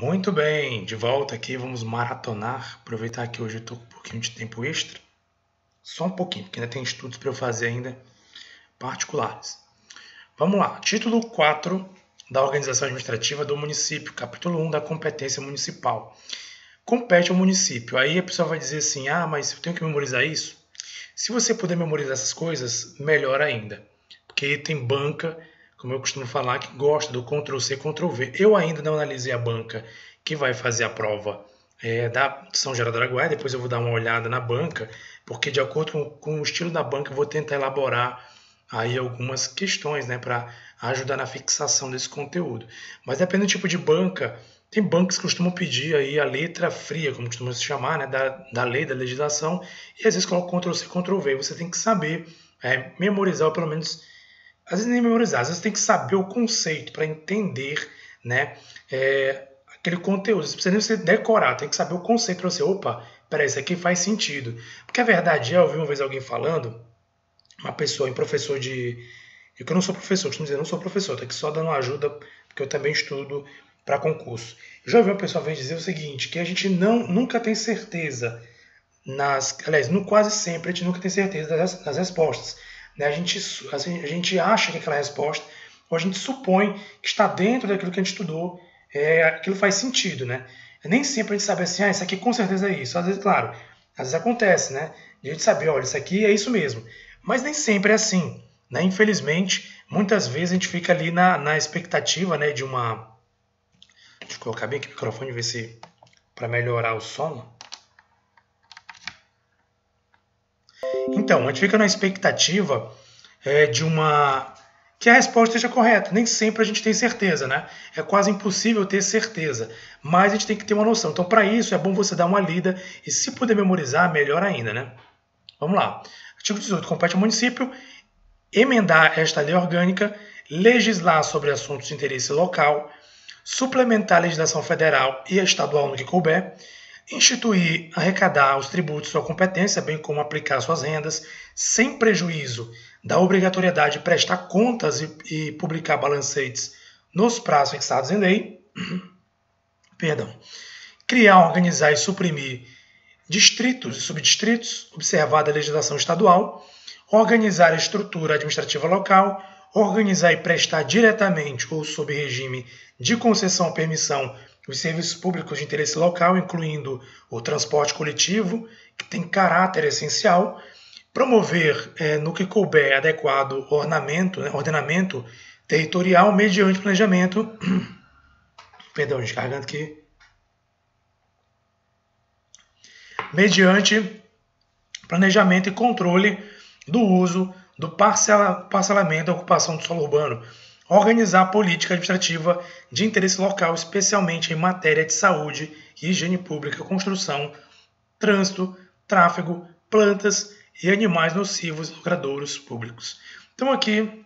Muito bem, de volta aqui, vamos maratonar. Aproveitar que hoje eu estou com um pouquinho de tempo extra. Só um pouquinho, porque ainda tem estudos para eu fazer ainda particulares. Vamos lá, título 4 da Organização Administrativa do Município, capítulo 1 da competência municipal. Compete ao município. Aí a pessoa vai dizer assim, mas eu tenho que memorizar isso? Se você puder memorizar essas coisas, melhor ainda. Porque tem banca, como eu costumo falar, que gosta do Ctrl+C, Ctrl+V. Eu ainda não analisei a banca que vai fazer a prova da São Geraldo do Araguaia, depois eu vou dar uma olhada na banca, porque de acordo com o estilo da banca eu vou tentar elaborar aí algumas questões, né, para ajudar na fixação desse conteúdo. Mas dependendo do tipo de banca, tem bancos que costumam pedir aí a letra fria, como costuma se chamar, né, da lei, da legislação, e às vezes coloca Ctrl+C, Ctrl+V. Você tem que saber memorizar, ou pelo menos, às vezes nem memorizar, às vezes tem que saber o conceito para entender, né, aquele conteúdo. Você precisa nem você decorar, tem que saber o conceito para você. Opa, peraí, isso aqui faz sentido. Porque a verdade eu ouvi uma vez alguém falando, uma pessoa, um professor de... Eu que não sou professor, costumo dizer, não sou professor, estou aqui só dando ajuda, porque eu também estudo para concurso. Eu já ouvi uma pessoa uma vez dizer o seguinte, que a gente nunca tem certeza, aliás, quase sempre a gente nunca tem certeza das respostas. Né? A gente acha que aquela resposta, ou a gente supõe que está dentro daquilo que a gente estudou, aquilo faz sentido. Né? Nem sempre a gente sabe assim, isso aqui com certeza é isso. Às vezes, claro, às vezes acontece, né? De a gente saber, olha, isso aqui é isso mesmo. Mas nem sempre é assim. Né? Infelizmente, muitas vezes a gente fica ali na expectativa, né, de uma... Deixa eu colocar bem aqui o microfone, ver se para melhorar o som. Então, a gente fica na expectativa de uma... que a resposta esteja correta. Nem sempre a gente tem certeza, né? É quase impossível ter certeza, mas a gente tem que ter uma noção. Então, para isso, é bom você dar uma lida e, se puder memorizar, melhor ainda, né? Vamos lá. Artigo 18. Compete ao município emendar esta lei orgânica, legislar sobre assuntos de interesse local, suplementar a legislação federal e a estadual no que couber, instituir, arrecadar os tributos de sua competência, bem como aplicar suas rendas, sem prejuízo da obrigatoriedade de prestar contas e publicar balancetes nos prazos fixados em lei. Perdão. Criar, organizar e suprimir distritos e subdistritos, observada a legislação estadual, organizar a estrutura administrativa local, organizar e prestar diretamente ou sob regime de concessão ou permissão os serviços públicos de interesse local, incluindo o transporte coletivo, que tem caráter essencial, promover, no que couber, adequado ordenamento territorial mediante planejamento... Perdão, descarregando aqui. Mediante planejamento e controle do uso do parcelamento da ocupação do solo urbano, organizar a política administrativa de interesse local, especialmente em matéria de saúde e higiene pública, construção, trânsito, tráfego, plantas e animais nocivos aos logradouros públicos. Então aqui,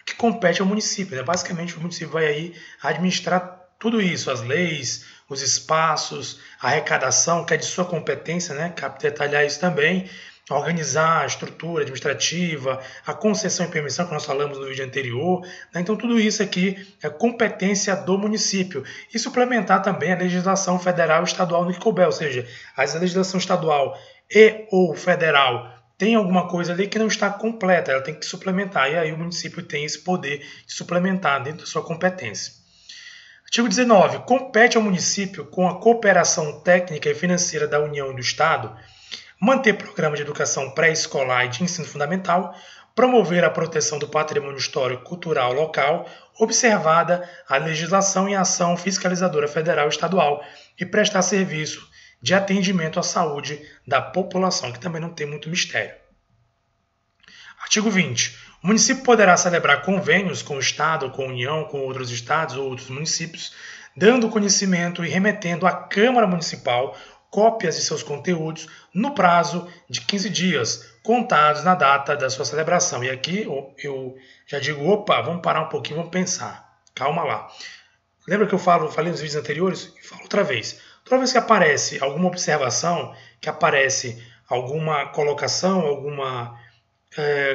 que compete ao município, né? Basicamente o município vai aí administrar tudo isso, as leis, os espaços, a arrecadação, que é de sua competência, né? Cabe detalhar isso também, organizar a estrutura administrativa, a concessão e permissão que nós falamos no vídeo anterior. Né? Então tudo isso aqui é competência do município. E suplementar também a legislação federal e estadual no que couber, ou seja, a legislação estadual e ou federal tem alguma coisa ali que não está completa, ela tem que suplementar, e aí o município tem esse poder de suplementar dentro da sua competência. Artigo 19. Compete ao município, com a cooperação técnica e financeira da União e do Estado, manter programa de educação pré-escolar e de ensino fundamental, promover a proteção do patrimônio histórico cultural local, observada a legislação e a ação fiscalizadora federal e estadual, e prestar serviço de atendimento à saúde da população, que também não tem muito mistério. Artigo 20. O município poderá celebrar convênios com o Estado, com a União, com outros estados ou outros municípios, dando conhecimento e remetendo à Câmara Municipal cópias de seus conteúdos no prazo de 15 dias, contados na data da sua celebração. E aqui eu já digo, opa, vamos parar um pouquinho, vamos pensar. Calma lá. Lembra que eu falei nos vídeos anteriores? E falo outra vez. Toda vez que aparece alguma observação, que aparece alguma colocação,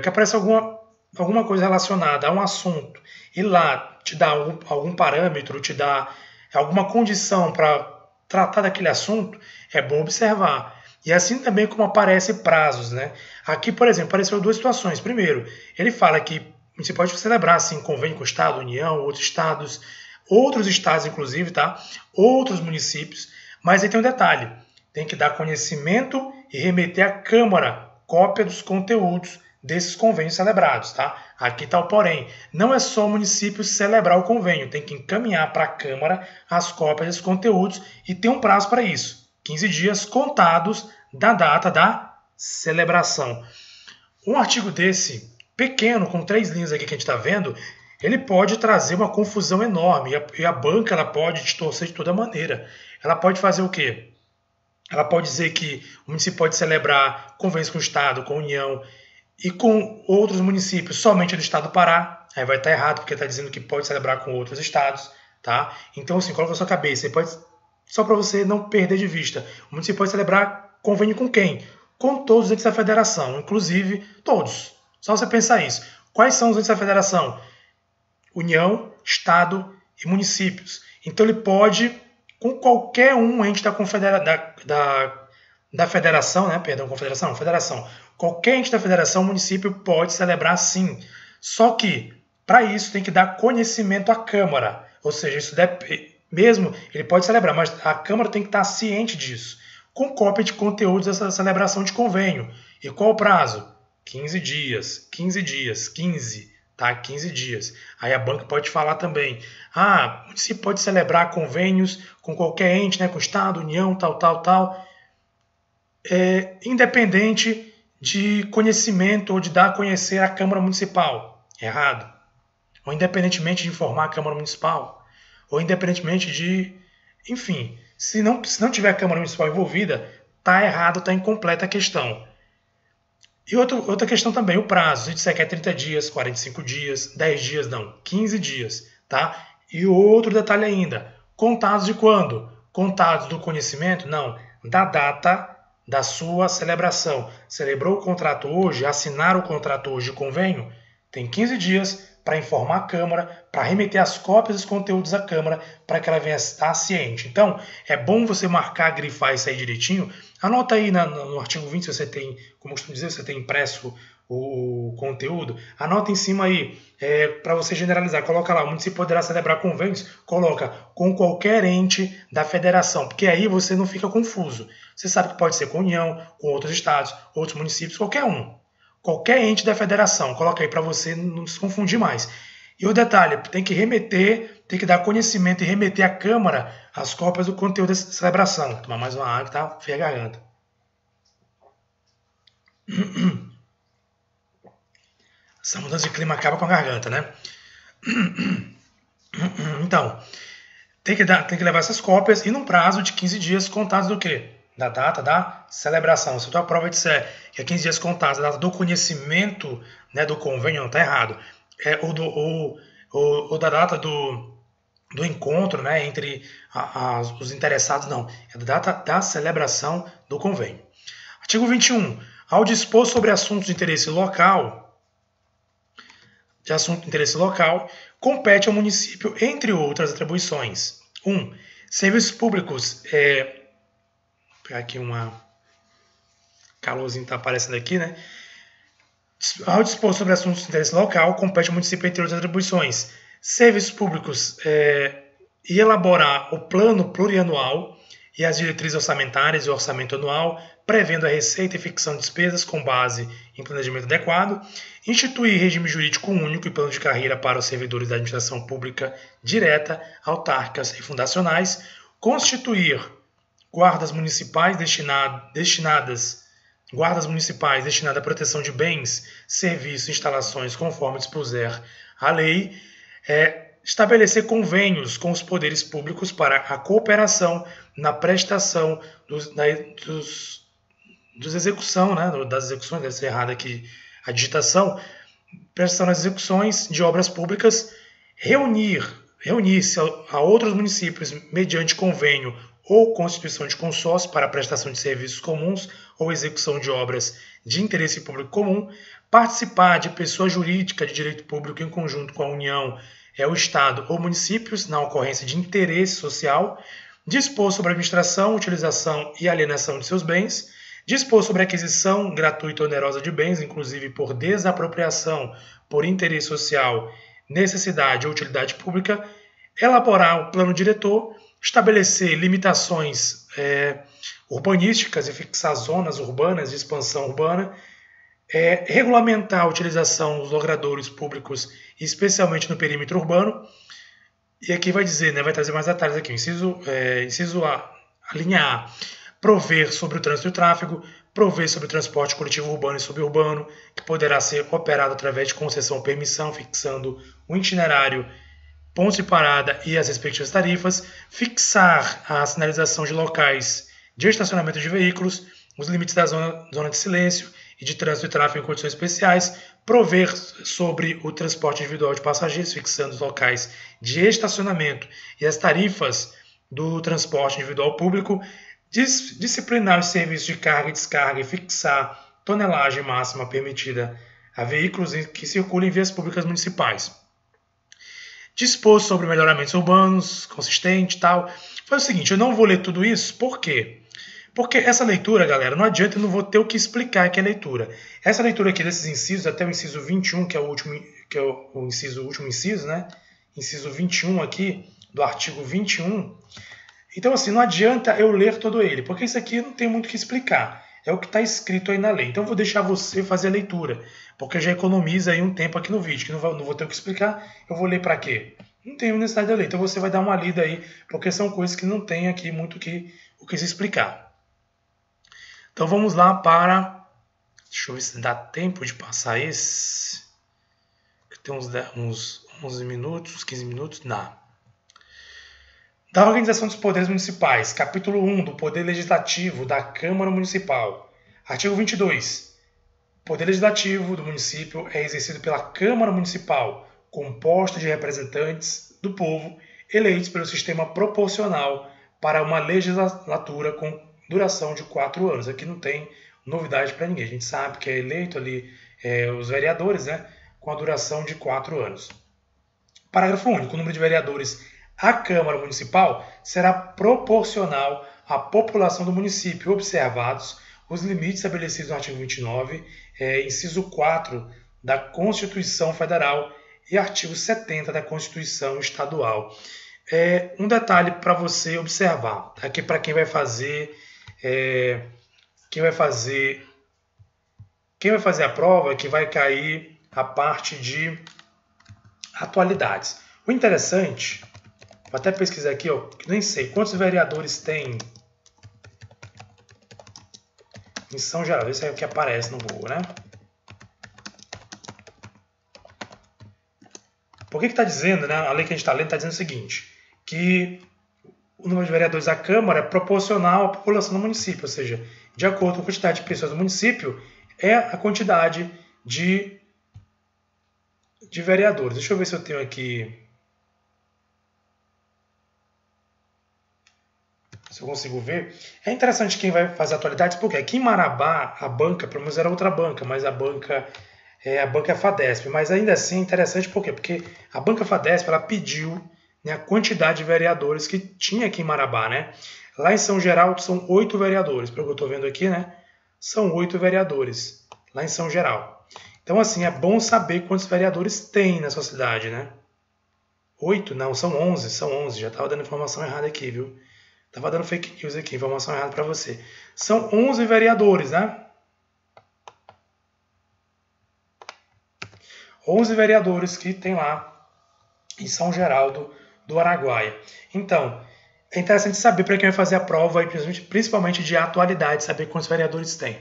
que aparece alguma coisa relacionada a um assunto, e lá te dá algum parâmetro, te dá alguma condição para tratar daquele assunto, é bom observar. E assim também como aparecem prazos, né? Aqui, por exemplo, apareceu duas situações. Primeiro, ele fala que você pode celebrar assim, convênio com o Estado, União, outros estados inclusive, tá? Outros municípios, mas aí tem um detalhe, tem que dar conhecimento e remeter à Câmara cópia dos conteúdos desses convênios celebrados, tá? Aqui está o porém, não é só o município celebrar o convênio, tem que encaminhar para a Câmara as cópias desses conteúdos e tem um prazo para isso, 15 dias contados da data da celebração. Um artigo desse, pequeno, com 3 linhas aqui que a gente está vendo, ele pode trazer uma confusão enorme e a banca ela pode distorcer de toda maneira. Ela pode fazer o quê? Ela pode dizer que o município pode celebrar convênios com o Estado, com a União e com outros municípios somente do Estado do Pará. Aí vai estar errado, porque está dizendo que pode celebrar com outros estados. Tá? Então, assim, coloca na sua cabeça. Você pode, só para você não perder de vista, o município pode celebrar convênio com quem? Com todos os entes da federação, inclusive todos. Só você pensar isso. Quais são os entes da federação? União, Estado e municípios. Então ele pode, com qualquer um ente da federação, né? Perdão, confederação, federação. Qualquer ente da federação, o município pode celebrar sim. Só que, para isso, tem que dar conhecimento à Câmara. Ou seja, isso mesmo ele pode celebrar, mas a Câmara tem que estar ciente disso. Com cópia de conteúdos dessa celebração de convênio. E qual o prazo? 15 dias, 15 dias, 15, tá? 15 dias. Aí a banca pode falar também, o município pode celebrar convênios com qualquer ente, né? Com Estado, União, tal, independente de conhecimento ou de dar a conhecer à Câmara Municipal. Errado. Ou independentemente de informar a Câmara Municipal. Ou independentemente de... Enfim, se não tiver a Câmara Municipal envolvida, tá errado, tá incompleta a questão. E outra questão também, o prazo. Se disser que é 30 dias, 45 dias, 10 dias, não, 15 dias, tá? E outro detalhe ainda, contados de quando? Contados do conhecimento? Não, da data da sua celebração. Celebrou o contrato hoje, assinaram o contrato hoje de convênio, tem 15 dias para informar a Câmara, para remeter as cópias dos conteúdos à Câmara, para que ela venha estar ciente. Então, é bom você marcar, grifar isso aí direitinho. Anota aí no artigo 20, se você tem, como eu costumo dizer, você tem impresso o conteúdo. Anota em cima aí, para você generalizar. Coloca lá, o município poderá celebrar convênios, coloca com qualquer ente da federação, porque aí você não fica confuso. Você sabe que pode ser com a União, com outros estados, outros municípios, qualquer um. Qualquer ente da federação, coloca aí para você não se confundir mais. E o detalhe, tem que dar conhecimento e remeter à Câmara as cópias do conteúdo dessa celebração. Vou tomar mais uma água que tá feia a garganta. Essa mudança de clima acaba com a garganta, né? Então, tem que levar essas cópias e num prazo de 15 dias contados do quê? Da data da celebração. Se a tua prova disser que é 15 dias contados, da data do conhecimento, né, do convênio, não está errado. Ou da data do encontro, né, entre os interessados, não. É da data da celebração do convênio. Artigo 21. Ao dispor sobre assuntos de interesse local, compete ao município, entre outras atribuições. 1. Serviços públicos. Vou pegar aqui uma calorzinho está aparecendo aqui, né? Ao dispor sobre assuntos de interesse local, compete ao município, entre outras atribuições, serviços públicos e elaborar o plano plurianual e as diretrizes orçamentárias e o orçamento anual, prevendo a receita e fixação de despesas com base em planejamento adequado, instituir regime jurídico único e plano de carreira para os servidores da administração pública direta, autárquicas e fundacionais, constituir guardas municipais destinadas à proteção de bens, serviços e instalações conforme dispuser a lei, estabelecer convênios com os poderes públicos para a cooperação na prestação das execuções, deve ser errada aqui a digitação, prestação das execuções de obras públicas, reunir-se a outros municípios mediante convênio ou constituição de consórcio para a prestação de serviços comuns ou execução de obras de interesse público comum, participar de pessoa jurídica de direito público em conjunto com a União é o Estado ou municípios, na ocorrência de interesse social, dispor sobre a administração, utilização e alienação de seus bens, dispor sobre a aquisição gratuita ou onerosa de bens, inclusive por desapropriação, por interesse social, necessidade ou utilidade pública, elaborar o plano diretor, estabelecer limitações urbanísticas e fixar zonas urbanas de expansão urbana, regulamentar a utilização dos logradouros públicos, especialmente no perímetro urbano. E aqui vai dizer, vai trazer mais detalhes aqui. Inciso A, a linha A, prover sobre o trânsito e o tráfego, prover sobre o transporte coletivo urbano e suburbano, que poderá ser operado através de concessão ou permissão, fixando o itinerário, pontos de parada e as respectivas tarifas, fixar a sinalização de locais de estacionamento de veículos, os limites da zona de silêncio e de trânsito e tráfego em condições especiais, prover sobre o transporte individual de passageiros, fixando os locais de estacionamento e as tarifas do transporte individual público, disciplinar os serviços de carga e descarga e fixar tonelagem máxima permitida a veículos que circulem em vias públicas municipais. Dispor sobre melhoramentos urbanos, consistente e tal. Foi o seguinte, eu não vou ler tudo isso, por quê? Porque essa leitura, galera, não adianta, eu não vou ter o que explicar aqui a leitura. Essa leitura aqui desses incisos, até o inciso 21, que é o último inciso, né? Inciso 21 aqui, do artigo 21. Então, assim, não adianta eu ler todo ele, porque isso aqui não tem muito o que explicar. É o que está escrito aí na lei. Então, eu vou deixar você fazer a leitura, porque já economiza aí um tempo aqui no vídeo, que não vou ter o que explicar. Eu vou ler para quê? Não tem necessidade de ler. Então, você vai dar uma lida aí, porque são coisas que não tem aqui muito o que se explicar. Então, vamos lá para... Deixa eu ver se dá tempo de passar esse. Tem uns 11 minutos, 15 minutos. Dá. Da Organização dos Poderes Municipais, capítulo 1 do Poder Legislativo da Câmara Municipal. Artigo 22. O Poder Legislativo do município é exercido pela Câmara Municipal, composta de representantes do povo, eleitos pelo sistema proporcional para uma legislatura com duração de 4 anos. Aqui não tem novidade para ninguém. A gente sabe que é eleito ali os vereadores, né, com a duração de 4 anos. Parágrafo único. O número de vereadores à Câmara Municipal será proporcional à população do município, observados os limites estabelecidos no artigo 29, inciso 4 da Constituição Federal e artigo 70 da Constituição Estadual. Um detalhe para você observar, aqui para quem vai fazer a prova, que vai cair a parte de atualidades. O interessante, vou até pesquisar aqui, que nem sei quantos vereadores tem em São Geraldo. Esse é o que aparece no Google, né? Por que está dizendo, né? A lei que a gente está lendo está dizendo o seguinte, que o número de vereadores à Câmara é proporcional à população do município, ou seja, de acordo com a quantidade de pessoas do município, é a quantidade de vereadores. Deixa eu ver se eu tenho aqui... Se eu consigo ver. É interessante quem vai fazer atualidades, porque aqui em Marabá, a banca, pelo menos era outra banca, mas a banca é a FADESP. Mas ainda assim é interessante por quê? Porque a banca FADESP ela pediu, né, a quantidade de vereadores que tinha aqui em Marabá, né? Lá em São Geraldo são 8 vereadores, pelo que eu estou vendo aqui, né? São 8 vereadores lá em São Geraldo. Então, assim, é bom saber quantos vereadores tem na sua cidade, né? 8? Não, são 11, são 11. Já estava dando informação errada aqui, viu? Estava dando fake news aqui, informação errada para você. São 11 vereadores, né? 11 vereadores que tem lá em São Geraldo do Araguaia. Então, é interessante saber para quem vai fazer a prova, principalmente de atualidade, saber quantos vereadores tem.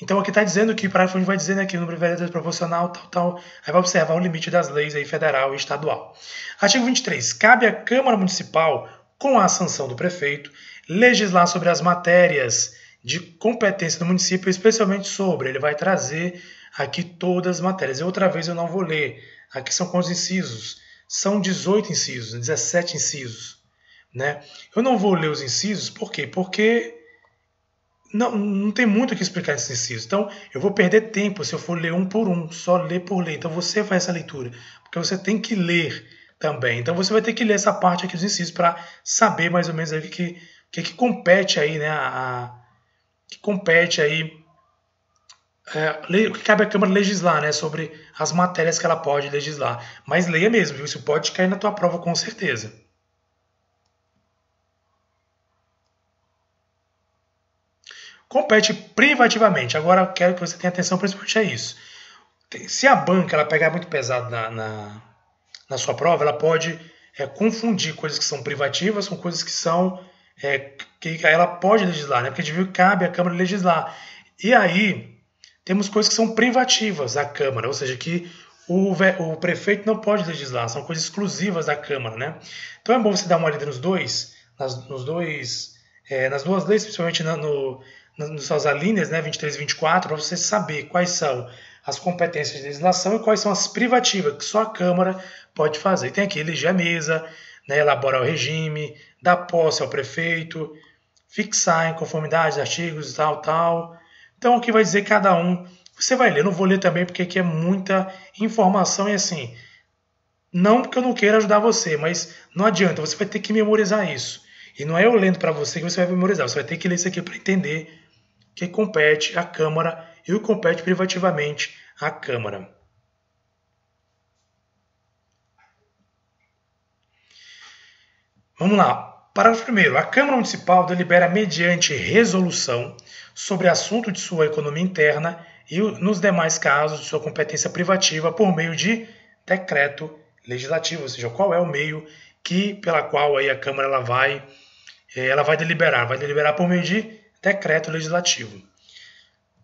Então, aqui está dizendo que, o parágrafo vai dizer, né, que o número de vereadores proporcional, tal. Aí vai observar o limite das leis aí, federal e estadual. Artigo 23. Cabe à Câmara Municipal, com a sanção do prefeito, legislar sobre as matérias de competência do município, especialmente sobre. Ele vai trazer aqui todas as matérias. E outra vez eu não vou ler. Aqui são quantos incisos? São 18 incisos, 17 incisos, né? Eu não vou ler os incisos, por quê? Porque não tem muito o que explicar nesses incisos. Então, eu vou perder tempo se eu for ler um por um, só ler por ler. Então, você faz essa leitura, porque você tem que ler, também. Então você vai ter que ler essa parte aqui dos incisos para saber mais ou menos aí o que compete aí, né? Que compete aí, o que cabe à Câmara legislar, né? Sobre as matérias que ela pode legislar. Mas leia mesmo, viu? Isso pode cair na tua prova com certeza. Compete privativamente. Agora eu quero que você tenha atenção principalmente a isso. Se a banca ela pegar muito pesado na sua prova, ela pode confundir coisas que são privativas com coisas que são que ela pode legislar, né? Porque a gente viu que cabe à Câmara legislar. E aí temos coisas que são privativas da Câmara, ou seja, que o prefeito não pode legislar, são coisas exclusivas da Câmara, né? Então é bom você dar uma olhada nas duas leis, principalmente nas suas alíneas, né, 23 e 24, para você saber quais são as competências de legislação e quais são as privativas que só a Câmara pode fazer. Tem aqui eleger a mesa, né, elaborar o regime, dar posse ao prefeito, fixar em conformidade artigos, tal. Então, o que vai dizer cada um, você vai ler. Eu não vou ler também porque aqui é muita informação e assim, não porque eu não queira ajudar você, mas não adianta, você vai ter que memorizar isso. E não é eu lendo para você que você vai memorizar, você vai ter que ler isso aqui para entender que compete à Câmara e o compete privativamente à Câmara. Vamos lá. Parágrafo 1º. A Câmara Municipal delibera mediante resolução sobre assunto de sua economia interna e, nos demais casos, de sua competência privativa por meio de decreto legislativo, ou seja, qual é o meio pela qual aí a Câmara ela vai deliberar por meio de decreto legislativo.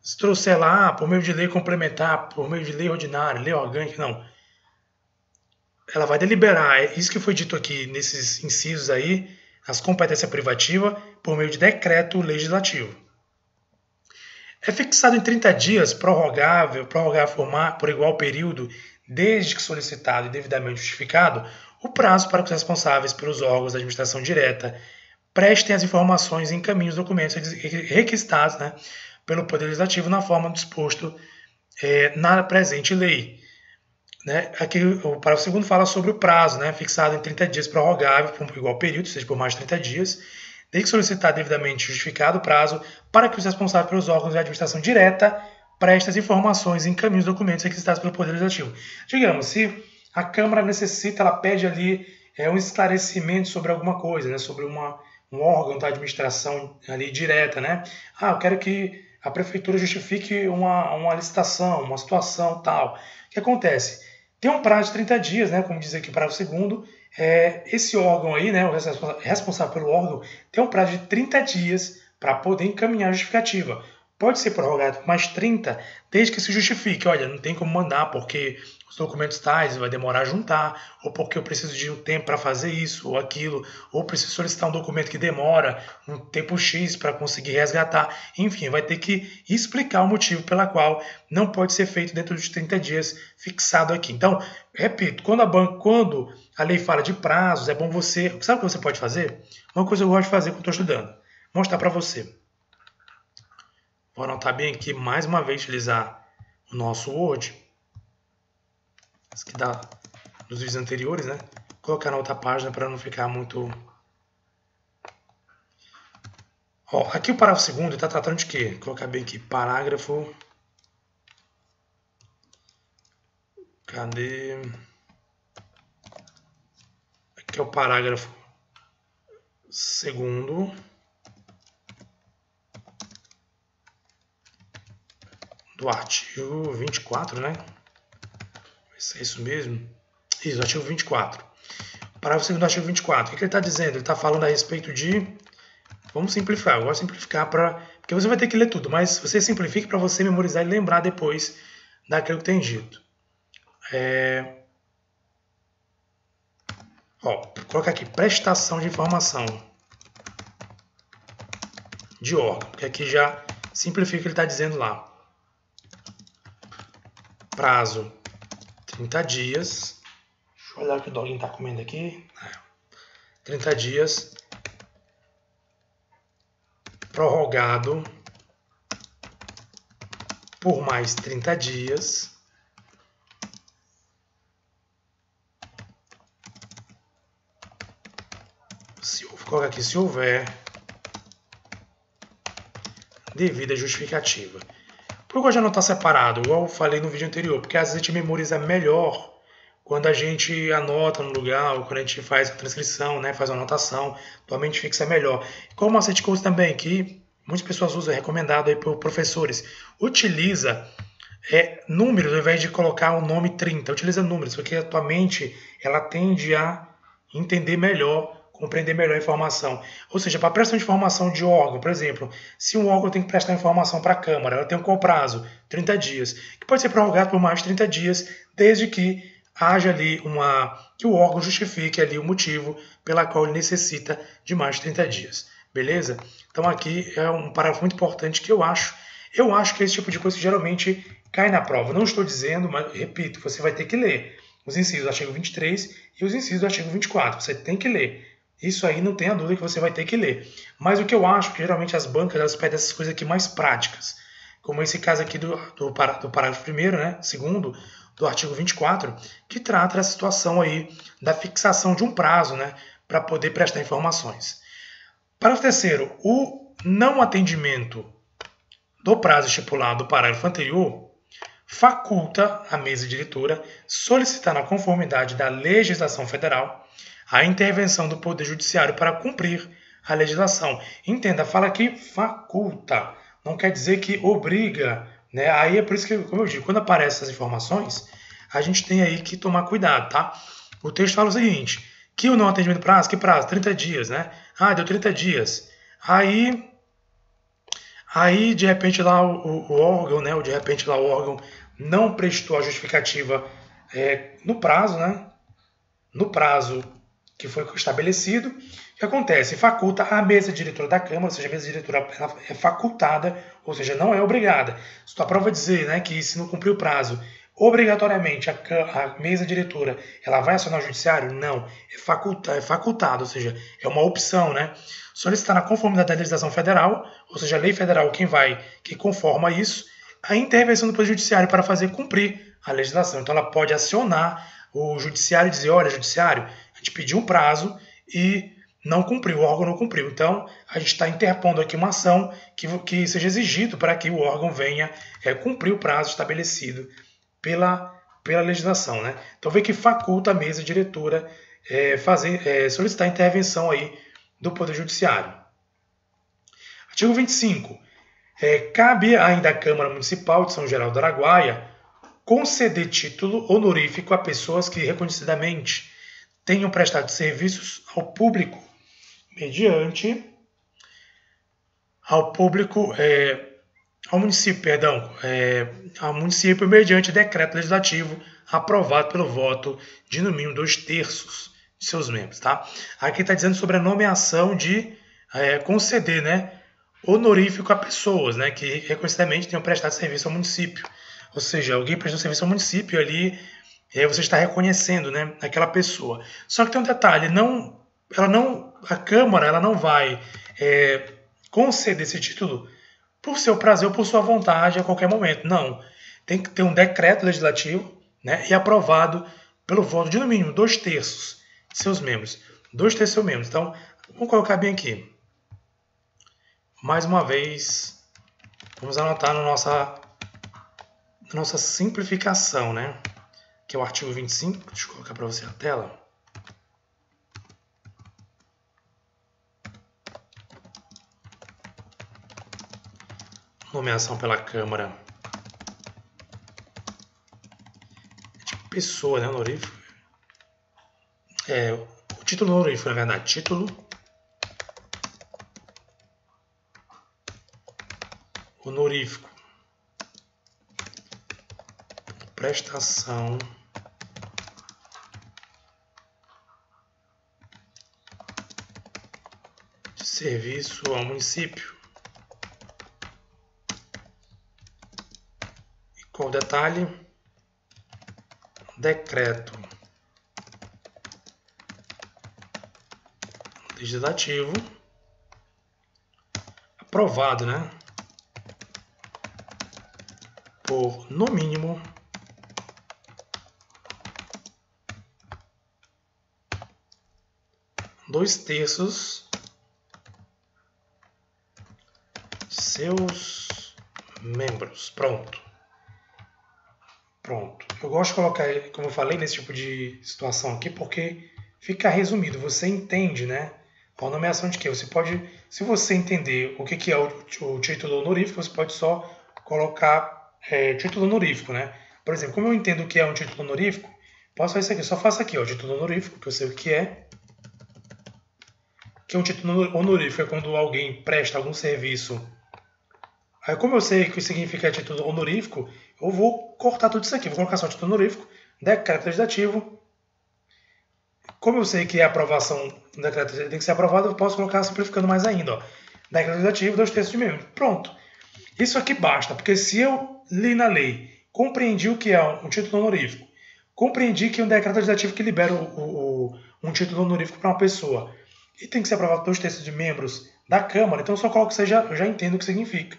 Se trouxer lá por meio de lei complementar, por meio de lei ordinária, lei orgânica, não. Ela vai deliberar, é isso que foi dito aqui nesses incisos aí, as competências privativas por meio de decreto legislativo. É fixado em 30 dias, prorrogável por igual período, desde que solicitado e devidamente justificado, o prazo para que os responsáveis pelos órgãos da administração direta prestem as informações e encaminhem os documentos requisitados, né, pelo Poder Legislativo na forma disposto na presente lei. Né? Aqui o parágrafo 2º fala sobre o prazo, né, fixado em 30 dias, prorrogável por igual período, ou seja, por mais de 30 dias, desde que solicitar devidamente justificado o prazo para que os responsáveis pelos órgãos de administração direta prestem as informações e encaminhem os documentos requisitados pelo Poder Legislativo. Digamos, se a Câmara necessita, ela pede ali um esclarecimento sobre alguma coisa, né, sobre um órgão da administração ali direta, né? Eu quero que a prefeitura justifique uma licitação, uma situação tal. O que acontece? Tem um prazo de 30 dias, né, como diz aqui o parágrafo 2º, esse órgão aí, né, o responsável pelo órgão, tem um prazo de 30 dias para poder encaminhar a justificativa. Pode ser prorrogado por mais 30, desde que se justifique. Olha, não tem como mandar porque os documentos tais vai demorar a juntar, ou porque eu preciso de um tempo para fazer isso ou aquilo, ou preciso solicitar um documento que demora um tempo X para conseguir resgatar. Enfim, vai ter que explicar o motivo pela qual não pode ser feito dentro dos 30 dias fixado aqui. Então, repito, quando a lei fala de prazos, é bom você... Sabe o que você pode fazer? Uma coisa que eu gosto de fazer quando estou estudando. Mostrar para você. Vou anotar bem aqui, mais uma vez, utilizar o nosso Word. Isso que dá nos vídeos anteriores, né? Colocar na outra página para não ficar muito... Aqui o parágrafo 2º está tratando de quê? Vou colocar bem aqui, parágrafo... Cadê? Aqui é o parágrafo 2º. Do artigo 24, né? Se é isso mesmo. Isso, artigo 24. Parágrafo 2º do artigo 24. O que ele está dizendo? Ele está falando a respeito de... Vamos simplificar. Eu gosto de simplificar porque você vai ter que ler tudo, mas você simplifique para você memorizar e lembrar depois daquilo que tem dito. Coloca aqui, prestação de informação de órgão, que aqui já simplifica o que ele está dizendo lá. Prazo 30 dias. Deixa eu olhar o que o doguinho está comendo aqui. 30 dias. Prorrogado por mais 30 dias. vou colocar aqui, se houver devida justificativa. Por que eu já não está separado, igual eu falei no vídeo anterior? Porque às vezes a gente memoriza melhor quando a gente anota no lugar, ou quando a gente faz a transcrição, né, faz a anotação, tua mente fixa melhor. Como o macete que eu uso também, que muitas pessoas usam, é recomendado aí por professores, utiliza números ao invés de colocar o nome 30, utiliza números, porque a tua mente ela tende a entender melhor, compreender melhor a informação. Ou seja, para prestação de informação de órgão, por exemplo, se um órgão tem que prestar informação para a Câmara, ela tem um qual prazo? 30 dias, que pode ser prorrogado por mais de 30 dias, desde que haja ali que o órgão justifique ali o motivo pela qual ele necessita de mais de 30 dias. Beleza? Então aqui é um parágrafo muito importante que eu acho que é esse tipo de coisa que geralmente cai na prova. Não estou dizendo, mas repito, você vai ter que ler os incisos do artigo 23 e os incisos do artigo 24. Você tem que ler. Isso aí não tenha dúvida que você vai ter que ler. Mas o que eu acho que geralmente as bancas elas pedem essas coisas aqui mais práticas. Como esse caso aqui do parágrafo 1º, né, segundo, do artigo 24, que trata da situação aí da fixação de um prazo, né, para poder prestar informações. Parágrafo 3º, o não atendimento do prazo estipulado do parágrafo anterior faculta a mesa diretora solicitar na conformidade da legislação federal a intervenção do Poder Judiciário para cumprir a legislação. Entenda, fala que faculta, não quer dizer que obriga, né? Aí é por isso que, como eu digo, quando aparecem essas informações, a gente tem aí que tomar cuidado, tá? O texto fala o seguinte, que o não atendimento do prazo, que prazo? 30 dias, né? Ah, deu 30 dias. Aí de repente lá o órgão, né? Ou de repente lá o órgão não prestou a justificativa no prazo, né? No prazo que foi estabelecido. O que acontece? Faculta a mesa diretora da Câmara, ou seja, a mesa diretora ela é facultada, ou seja, não é obrigada. Se a prova dizer, né, que se não cumprir o prazo, obrigatoriamente a mesa diretora ela vai acionar o judiciário? Não, é facultado, ou seja, é uma opção, né? Solicitar na conformidade da legislação federal, ou seja, a lei federal que conforma isso, a intervenção do Poder Judiciário para fazer cumprir a legislação. Então ela pode acionar o judiciário e dizer, olha, judiciário, a gente pediu um prazo e não cumpriu, o órgão não cumpriu. Então, a gente está interpondo aqui uma ação que seja exigido para que o órgão venha cumprir o prazo estabelecido pela legislação, né? Então, vê que faculta a mesa diretora solicitar a intervenção aí do Poder Judiciário. Artigo 25. Cabe ainda à Câmara Municipal de São Geraldo do Araguaia conceder título honorífico a pessoas que reconhecidamente tenham prestado serviços ao público ao município mediante decreto legislativo aprovado pelo voto de no mínimo 2/3 de seus membros, tá? Aqui está dizendo sobre a nomeação de conceder, né, honorífico a pessoas, né, que reconhecidamente tenham prestado serviço ao município. Ou seja, alguém prestou serviço ao município ali, você está reconhecendo, né, aquela pessoa. Só que tem um detalhe, a Câmara ela não vai conceder esse título por seu prazer ou por sua vontade a qualquer momento. Não. Tem que ter um decreto legislativo, né, e aprovado pelo voto de no mínimo 2/3 de seus membros. 2/3 de seus membros. Então, vamos colocar bem aqui. Mais uma vez, vamos anotar na nossa simplificação, né? Que é o artigo 25. Deixa eu colocar para você a tela. Nomeação pela Câmara. Tipo pessoa, né? Honorífico. O título honorífico, na verdade. Título honorífico. Prestação de serviço ao município. E qual detalhe? Decreto legislativo aprovado, né? Por, no mínimo, 2/3 2/3 seus membros. Pronto. Eu gosto de colocar, como eu falei, nesse tipo de situação aqui, porque fica resumido. Você entende, né? A nomeação de quê? Você pode, se você entender o que é o título honorífico, você pode só colocar título honorífico, né? Por exemplo, como eu entendo o que é um título honorífico, posso fazer isso aqui. Só faço aqui, ó, título honorífico, que eu sei o que é. Que um título honorífico é quando alguém presta algum serviço. Aí, como eu sei o que significa título honorífico, eu vou cortar tudo isso aqui. Vou colocar só título honorífico, decreto legislativo. Como eu sei que a aprovação do decreto tem que ser aprovado, eu posso colocar simplificando mais ainda. Ó. Decreto legislativo, 2/3 de membros. Pronto. Isso aqui basta, porque se eu li na lei, compreendi o que é um título honorífico, compreendi que é um decreto legislativo que libera um título honorífico para uma pessoa, e tem que ser aprovado por 2/3 de membros da Câmara, então eu só coloco que eu já entendo o que significa.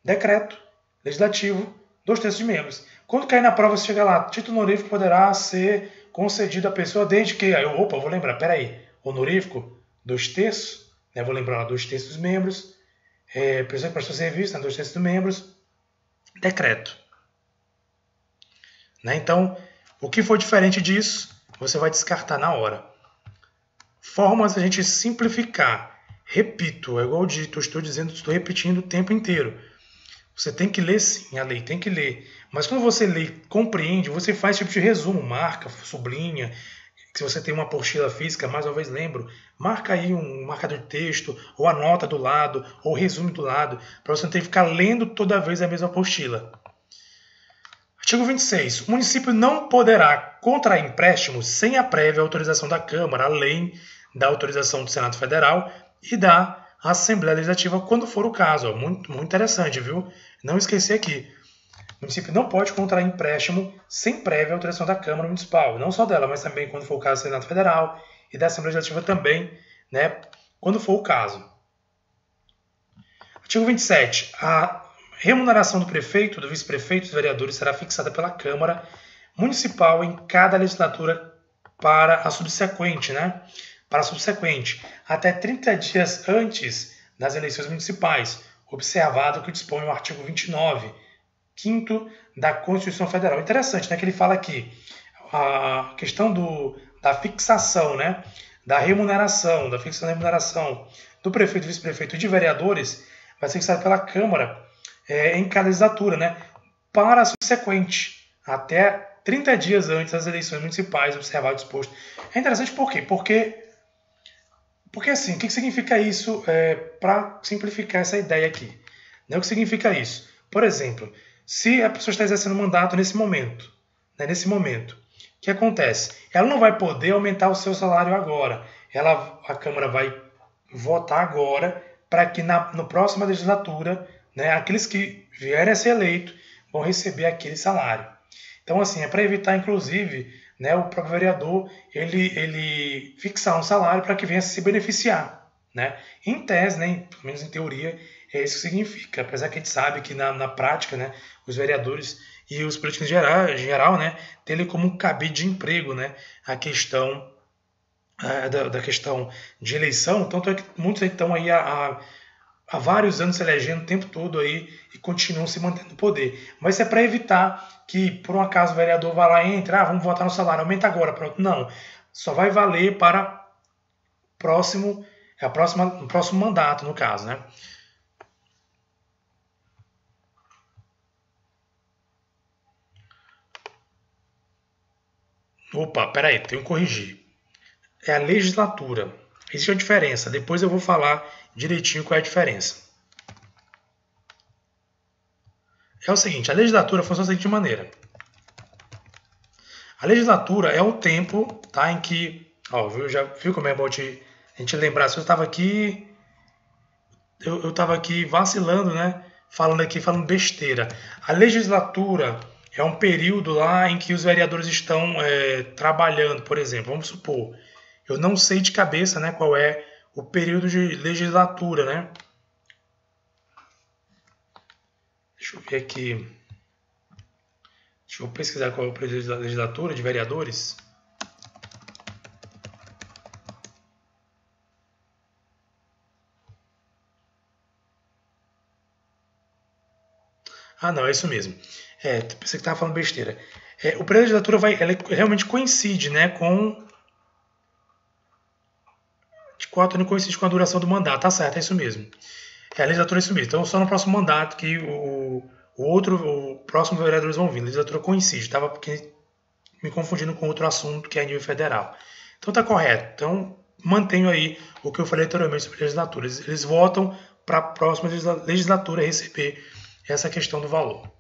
Decreto legislativo, 2/3 de membros. Quando cair na prova, você chega lá, título honorífico poderá ser concedido à pessoa desde que... Aí eu, vou lembrar, peraí, honorífico, 2/3, né, vou lembrar lá, 2/3 dos membros, pessoa que prestou serviço, né, 2/3 dos membros, decreto. Né, então, o que for diferente disso, você vai descartar na hora. Formas de a gente simplificar. Repito, é igual dito, eu estou dizendo, estou repetindo o tempo inteiro. Você tem que ler sim, a lei tem que ler. Mas quando você lê, compreende, você faz tipo de resumo, marca, sublinha. Se você tem uma apostila física, mais uma vez lembro, marca aí um marcador de texto, ou anota do lado, ou resume do lado, para você não ter que ficar lendo toda vez a mesma apostila. Artigo 26. O município não poderá contrair empréstimos sem a prévia autorização da Câmara, além da autorização do Senado Federal e da Assembleia Legislativa, quando for o caso. Muito, muito interessante, viu? Não esquecer aqui. O município não pode contrair empréstimo sem prévia autorização da Câmara Municipal. Não só dela, mas também quando for o caso do Senado Federal e da Assembleia Legislativa também, né? Quando for o caso. Artigo 27. A remuneração do prefeito, do vice-prefeito e dos vereadores será fixada pela Câmara Municipal em cada legislatura para a subsequente, né? Para a subsequente, até 30 dias antes das eleições municipais, observado o que dispõe o artigo 29, 5º da Constituição Federal. Interessante, né, que ele fala aqui a questão da fixação, né, da remuneração, da fixação da remuneração do prefeito, vice-prefeito e de vereadores vai ser fixada pela Câmara em cada legislatura, né, para a subsequente, até 30 dias antes das eleições municipais, observado o disposto. É interessante por quê? Porque assim, o que significa isso para simplificar essa ideia aqui? Né? O que significa isso? Por exemplo, se a pessoa está exercendo mandato nesse momento, né, o que acontece? Ela não vai poder aumentar o seu salário agora. A Câmara vai votar agora para que na próxima legislatura, né, aqueles que vierem a ser eleitos vão receber aquele salário. Então, assim, é para evitar, inclusive, né, o próprio vereador ele fixar um salário para que venha se beneficiar. Né? Em tese, né, pelo menos em teoria, é isso que significa. Apesar que a gente sabe que na prática, né, os vereadores e os políticos em geral, né, têm como um cabide de emprego, né, a questão da questão de eleição. Tanto é que muitos estão aí há vários anos se elegendo o tempo todo aí e continuam se mantendo no poder. Mas isso é para evitar que, por um acaso, o vereador vá lá e entre, vamos votar no salário, aumenta agora, pronto. Não, só vai valer para o próximo mandato, no caso, né? Opa, peraí, tenho que corrigir. É a legislatura. Existe uma diferença, depois eu vou falar direitinho qual é a diferença. É o seguinte, a legislatura funciona da seguinte maneira. A legislatura é o tempo, tá, em que... já viu como é bom a gente lembrar. Se eu estava aqui... Eu estava aqui vacilando, né? Falando besteira. A legislatura é um período lá em que os vereadores estão trabalhando, por exemplo. Vamos supor, eu não sei de cabeça, né, qual é o período de legislatura, né? Deixa eu ver aqui. Deixa eu pesquisar qual é o período da legislatura de vereadores. Ah, não, é isso mesmo. Pensei que estava falando besteira. O período da legislatura ela realmente coincide, né, com... De 4 anos coincide com a duração do mandato. Tá certo, é isso mesmo. A legislatura é isso mesmo. Então, só no próximo mandato que o próximo vereadores vão vir. A legislatura coincide. Estava me confundindo com outro assunto que é a nível federal. Então, tá correto. Então, mantenho aí o que eu falei anteriormente sobre legislaturas. Eles votam para a próxima legislatura receber essa questão do valor.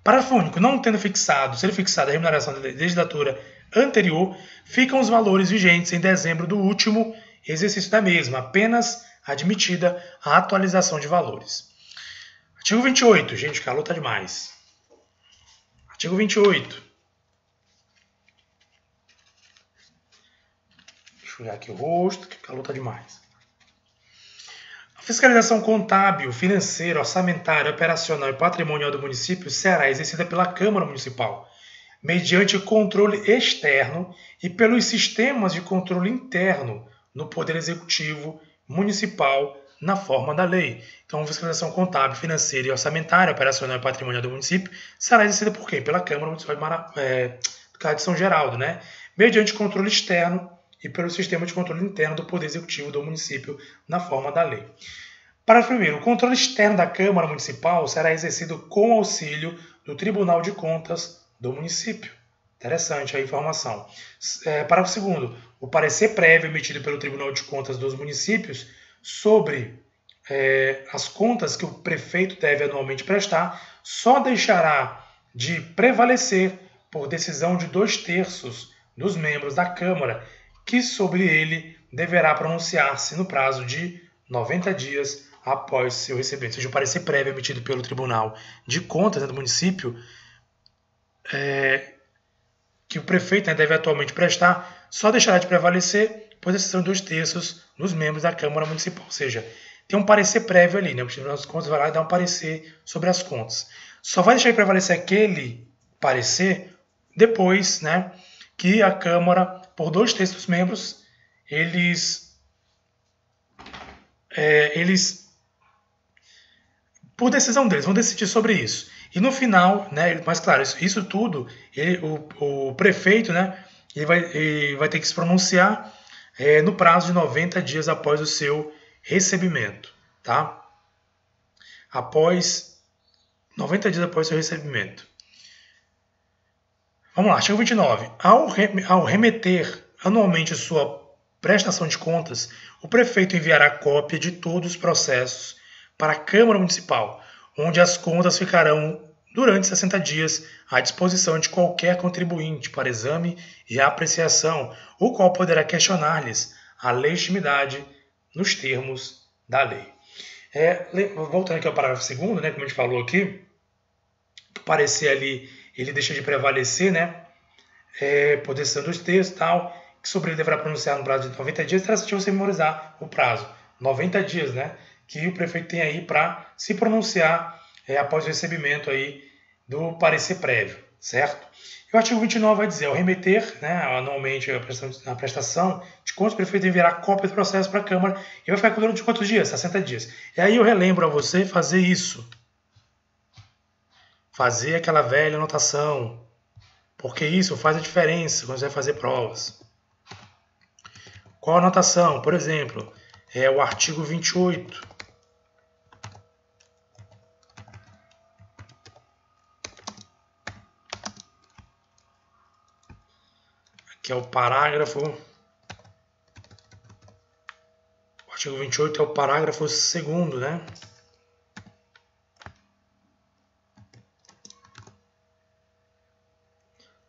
Parágrafo único. Não tendo sendo fixada a remuneração da legislatura anterior, ficam os valores vigentes em dezembro do último exercício da mesma, apenas admitida a atualização de valores. Artigo 28. Gente, o calor está demais. Artigo 28. Deixa eu olhar aqui o rosto, que o calor está demais. A fiscalização contábil, financeira, orçamentária, operacional e patrimonial do município será exercida pela Câmara Municipal, mediante controle externo e pelos sistemas de controle interno no Poder Executivo Municipal, na forma da lei. Então, a fiscalização contábil, financeira e orçamentária, operacional e patrimonial do município será exercida por quem? Pela Câmara Municipal de São Geraldo, né? Mediante controle externo e pelo sistema de controle interno do Poder Executivo do município, na forma da lei. Parágrafo 1º. O controle externo da Câmara Municipal será exercido com auxílio do Tribunal de Contas do município. Interessante a informação. Parágrafo 2º. O parecer prévio emitido pelo Tribunal de Contas dos municípios sobre as contas que o prefeito deve anualmente prestar só deixará de prevalecer por decisão de 2/3 dos membros da Câmara, que sobre ele deverá pronunciar-se no prazo de 90 dias após seu recebimento. Ou seja, o parecer prévio emitido pelo Tribunal de Contas do município, que o prefeito deve atualmente prestar, só deixará de prevalecer por decisão de 2/3 dos membros da Câmara Municipal. Ou seja, tem um parecer prévio ali, né? O Tribunal de Contas vai lá e dá um parecer sobre as contas. Só vai deixar de prevalecer aquele parecer depois, né, que a Câmara, por 2/3 dos membros, eles por decisão deles, vão decidir sobre isso. E no final, né, mas claro, isso tudo, o prefeito, né, ele vai ter que se pronunciar no prazo de 90 dias após o seu recebimento, tá? 90 dias após o seu recebimento. Vamos lá, artigo 29. Ao remeter anualmente sua prestação de contas, o prefeito enviará cópia de todos os processos para a Câmara Municipal, onde as contas ficarão durante 60 dias à disposição de qualquer contribuinte para exame e apreciação, o qual poderá questionar-lhes a legitimidade nos termos da lei. Voltando aqui ao parágrafo 2º, né, como a gente falou aqui, o parecer ali ele deixa de prevalecer, né, por decisão dos textos e tal, que sobre ele deverá pronunciar no prazo de 90 dias, será se você memorizar o prazo, 90 dias, né, que o prefeito tem aí para se pronunciar após o recebimento aí do parecer prévio, certo? E o artigo 29 vai dizer, ao remeter, né, anualmente a prestação de contas, o prefeito enviará cópia do processo para a Câmara e vai ficar durante quantos dias? 60 dias. E aí eu relembro a você fazer isso. Fazer aquela velha anotação, porque isso faz a diferença quando você vai fazer provas. Qual a anotação? Por exemplo, é o artigo 28. Aqui é o parágrafo... O artigo 28 é o parágrafo 2º, né?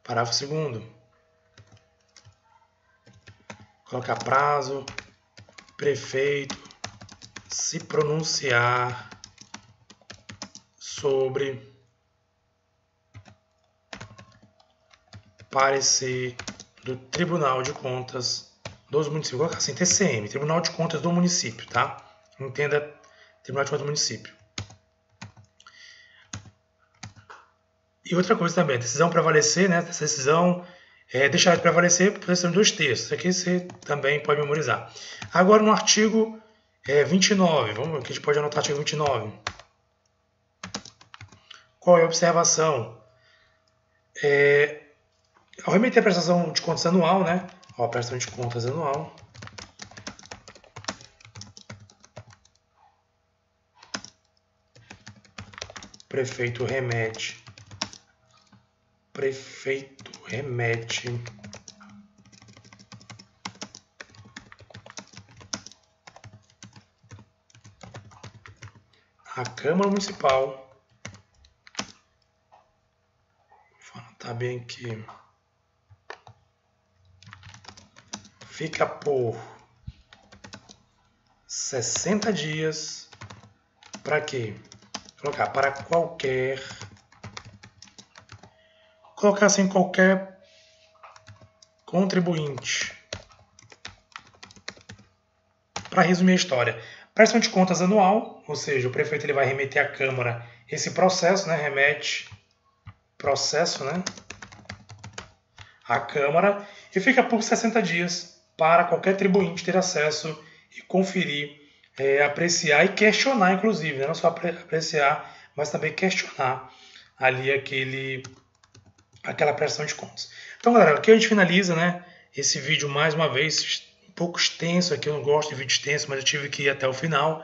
Parágrafo 2º. Colocar prazo, prefeito se pronunciar sobre parecer do Tribunal de Contas dos municípios. Vou colocar assim, TCM, Tribunal de Contas do município, tá? Entenda, Tribunal de Contas do município. E outra coisa também, a decisão prevalecer, né? Essa decisão deixar de prevalecer por decisão de 2/3. Isso aqui você também pode memorizar. Agora no artigo 29, vamos ver, aqui a gente pode anotar o artigo 29. Qual é a observação? Ao remeter a prestação de contas anual, né? Ó, prestação de contas anual. Prefeito remete à Câmara Municipal. Vou anotar bem aqui. Fica por 60 dias. Para quê? Colocar para qualquer. Colocar assim qualquer contribuinte. Para resumir a história, prestação de contas anual, ou seja, o prefeito ele vai remeter à Câmara esse processo, né? Remete processo, né? À Câmara e fica por 60 dias para qualquer contribuinte ter acesso e conferir, apreciar e questionar, inclusive, né? Não só apreciar, mas também questionar ali aquela prestação de contas. Então, galera, aqui a gente finaliza, né, esse vídeo mais uma vez, um pouco extenso aqui, eu não gosto de vídeo extenso, mas eu tive que ir até o final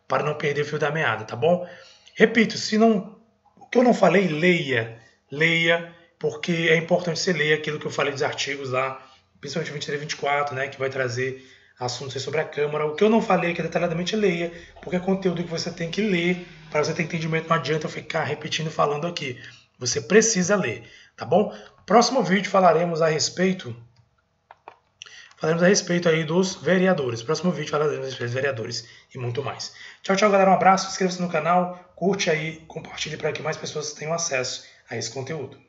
para não perder o fio da meada, tá bom? Repito, o que eu não falei, leia, porque é importante você ler aquilo que eu falei dos artigos lá, principalmente 23 e 24, né, que vai trazer assuntos sobre a Câmara. O que eu não falei aqui detalhadamente, leia, porque é conteúdo que você tem que ler para você ter entendimento. Não adianta eu ficar repetindo e falando aqui. Você precisa ler, tá bom? Próximo vídeo falaremos a respeito aí dos vereadores. Próximo vídeo falaremos a respeito dos vereadores e muito mais. Tchau, tchau, galera. Um abraço. Inscreva-se no canal, curte aí, compartilhe para que mais pessoas tenham acesso a esse conteúdo.